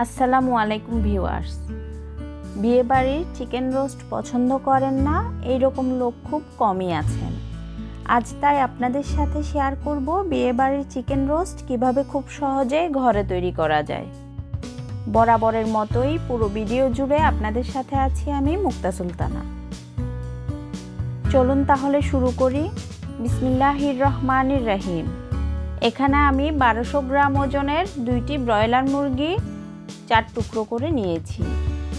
আসসালামু আলাইকুম ভিউয়ার্স। বিয়ে বাড়ির চিকেন রোস্ট পছন্দ করেন না এইরকম লোক খুব কমই আছেন। আজ তাই আপনাদের সাথে শেয়ার করব বিয়ে বাড়ির চিকেন রোস্ট কিভাবে খুব সহজে ঘরে তৈরি করা যায়। বরাবরের মতোই পুরো ভিডিও জুড়ে আপনাদের সাথে আছি আমি মুক্তা সুলতানা। চলুন তাহলে শুরু করি। বিসমিল্লাহির রহমানির রহিম। এখানে আমি 1200 গ্রাম ওজনের 2টি ব্রয়লার মুরগি 4 টুকরো করে নিয়েছি।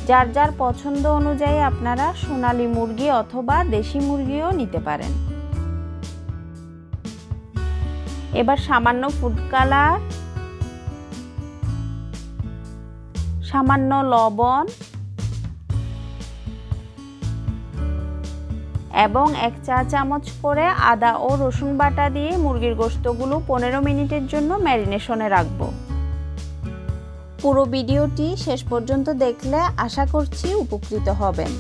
যার যার পছন্দ অনুযায়ী আপনারা সোনালী মুরগি অথবা দেশি মুরগিও নিতে পারেন। এবার সামান্য ফুড কালার, সামান্য লবণ এবং 1 চা চামচ করে আদা ও রসুন বাটা দিয়ে মুরগির গোশতগুলো 15 মিনিটের জন্য ম্যারিনেশনে রাখবো। পুরো ভিডিওটি শেষ পর্যন্ত দেখলে আশা করছি উপকৃত হবেন।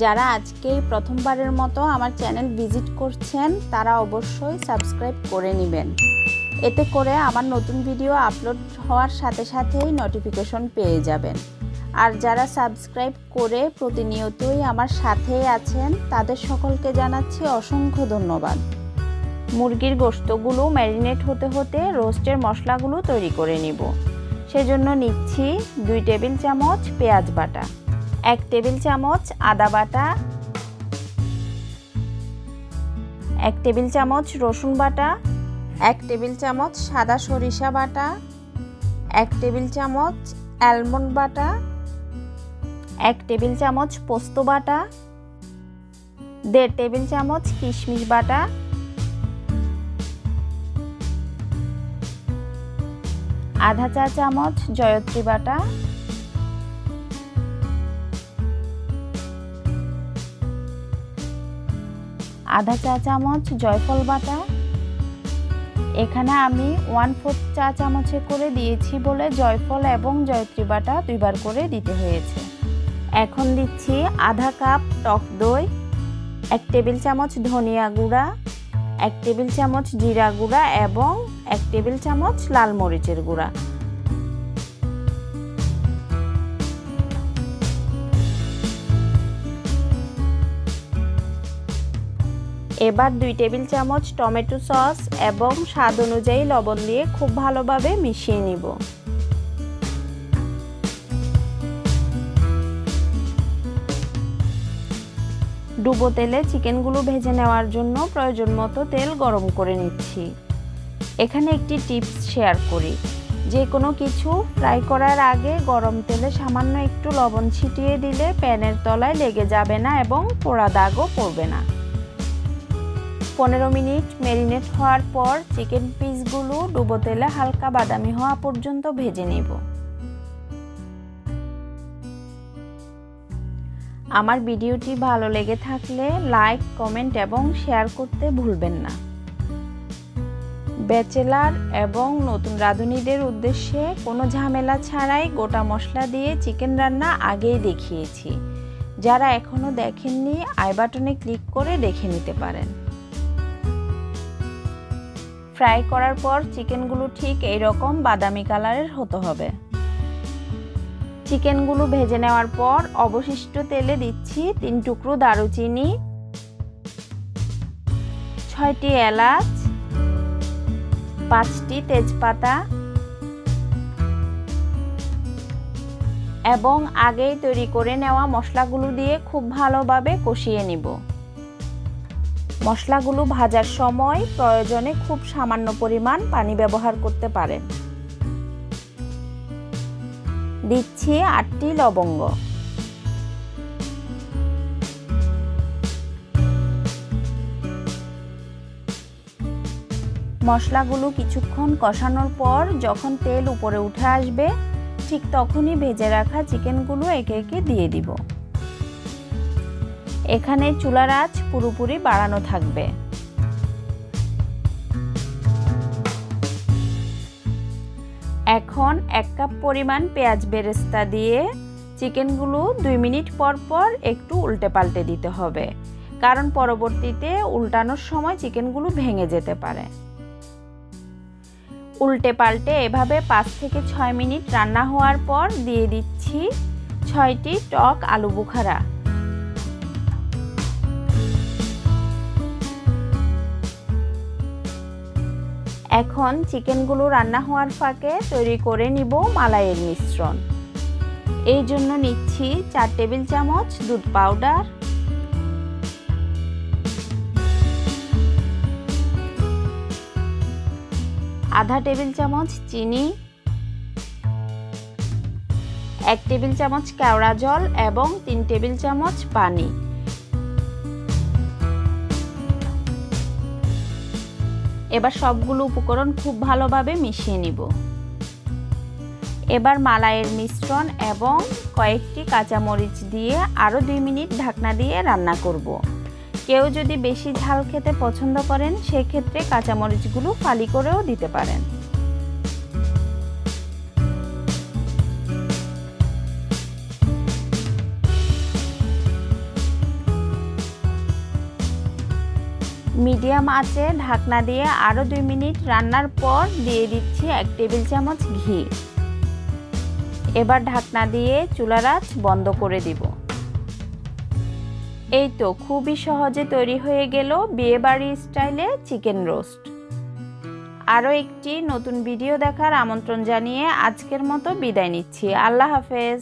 যারা আজকেই প্রথমবারের মতো আমার চ্যানেল ভিজিট করছেন তারা অবশ্যই সাবস্ক্রাইব করে নেবেন। এতে করে আমার নতুন ভিডিও আপলোড হওয়ার সাথে সাথেই নোটিফিকেশন পেয়ে যাবেন। আর যারা সাবস্ক্রাইব করে প্রতিনিয়তই আমার সাথেই আছেন তাদের সকলকে জানাচ্ছি অসংখ্য ধন্যবাদ। মুরগির গোশতগুলো ম্যারিনেট হতে হতে রোস্টের মশলাগুলো তৈরি করে নিব। সেজন্য নিচ্ছি 2 টেবিল চামচ পেঁয়াজ বাটা, 1 টেবিল চামচ আদা বাটা, 1 টেবিল চামচ রসুন বাটা, 1 টেবিল চামচ সাদা সরিষা বাটা, 1 টেবিল চামচ অ্যালমন্ড বাটা, 1 টেবিল চামচ পোস্ত বাটা, 1.5 টেবিল চামচ কিশমিশ বাটা, 1/2 চা চামচ জয়ত্রী বাটা, 1/2 চা চামচ জয়ফল বাটা। এখানে আমি 1/4 চা চামচে করে দিয়েছি বলে জয়ফল এবং জয়ত্রী বাটা 2 বার করে দিতে হয়েছে। এখন দিচ্ছি 1/2 কাপ টক দই, 1 টেবিল চামচ ধনিয়া গুঁড়া, 1 টেবিল চামচ জিরা গুঁড়া এবং 1 টেবিল চামচ লাল মরিচের গুঁড়া। এবার 2 টেবিল চামচ টমেটো সস এবং স্বাদ অনুযায়ী লবণ দিয়ে খুব ভালোভাবে মিশিয়ে নিব। ডুবো তেলে চিকেনগুলো ভেজে নেওয়ার জন্য প্রয়োজন মতো তেল গরম করে নিচ্ছি। এখানে একটি টিপস শেয়ার করি, যে কোনো কিছু ফ্রাই করার আগে গরম তেলে সামান্য একটু লবণ ছিটিয়ে দিলে প্যানের তলায় লেগে যাবে না এবং পোড়া দাগও পড়বে না। 15 মিনিট ম্যারিনেট হওয়ার পর চিকেন পিসগুলো ডুবো তেলে হালকা বাদামি হওয়া পর্যন্ত ভেজে নেব। আমার ভিডিওটি ভালো লেগে থাকলে লাইক, কমেন্ট এবং শেয়ার করতে ভুলবেন না। ব্যাচেলার এবং নতুন রাঁধুনিদের উদ্দেশ্যে কোনো ঝামেলা ছাড়াই গোটা মশলা দিয়ে চিকেন রান্না আগেই দেখিয়েছি। যারা এখনও দেখেননি আই বাটনে ক্লিক করে দেখে নিতে পারেন। ফ্রাই করার পর চিকেনগুলো ঠিক এইরকম বাদামি কালারের হতে হবে। চিকেনগুলো ভেজে নেওয়ার পর অবশিষ্ট তেলে দিচ্ছি 3 টুকরো দারুচিনি, 6টি এলাচ, 5টি তেজপাতা এবং আগেই তৈরি করে নেওয়া মশলাগুলো দিয়ে খুব ভালোভাবে কষিয়ে নিব। মশলাগুলো ভাজার সময় প্রয়োজনে খুব সামান্য পরিমাণ পানি ব্যবহার করতে পারেন। দিচ্ছি 8টি লবঙ্গ। মশলাগুলো কিছুক্ষণ কষানোর পর যখন তেল উপরে উঠে আসবে ঠিক তখনই ভেজে রাখা চিকেনগুলো একে একে দিয়ে দিব। এখানে চুলার আঁচ পুরোপুরি বাড়ানো থাকবে। এখন 1 কাপ পরিমাণ পেঁয়াজ বেরেস্তা দিয়ে চিকেনগুলো 2 মিনিট পর পর একটু উল্টে পাল্টে দিতে হবে, কারণ পরবর্তীতে উল্টানোর সময় চিকেনগুলো ভেঙে যেতে পারে। উল্টে পাল্টে এভাবে 5 থেকে 6 মিনিট রান্না হওয়ার পর দিয়ে দিচ্ছি 6টি টক আলু বোখারা। এখন চিকেনগুলো রান্না হওয়ার ফাঁকে তৈরি করে নিব মালাইয়ের মিশ্রণ। এই জন্য নিচ্ছি 4 টেবিল চামচ দুধ পাউডার, আধা টেবিল চামচ চিনি, 1 টেবিল চামচ কেওড়া জল এবং 3 টেবিল চামচ পানি। এবার সবগুলো উপকরণ খুব ভালোভাবে মিশিয়ে নিব। এবার মালাইয়ের মিশ্রণ এবং কয়েকটি কাঁচামরিচ দিয়ে আরও 2 মিনিট ঢাকনা দিয়ে রান্না করব। কেউ যদি বেশি ঝাল খেতে পছন্দ করেন সেক্ষেত্রে কাঁচামরিচগুলো ফালি করেও দিতে পারেন। মিডিয়াম আঁচে ঢাকনা দিয়ে আরও 2 মিনিট রান্নার পর দিয়ে দিচ্ছি 1 টেবিল চামচ ঘি। এবার ঢাকনা দিয়ে চুলার আঁচ বন্ধ করে দিব। এই তো খুবই সহজে তৈরি হয়ে গেল বিয়েবাড়ি স্টাইলে চিকেন রোস্ট। আরও একটি নতুন ভিডিও দেখার আমন্ত্রণ জানিয়ে আজকের মতো বিদায় নিচ্ছি। আল্লাহ হাফেজ।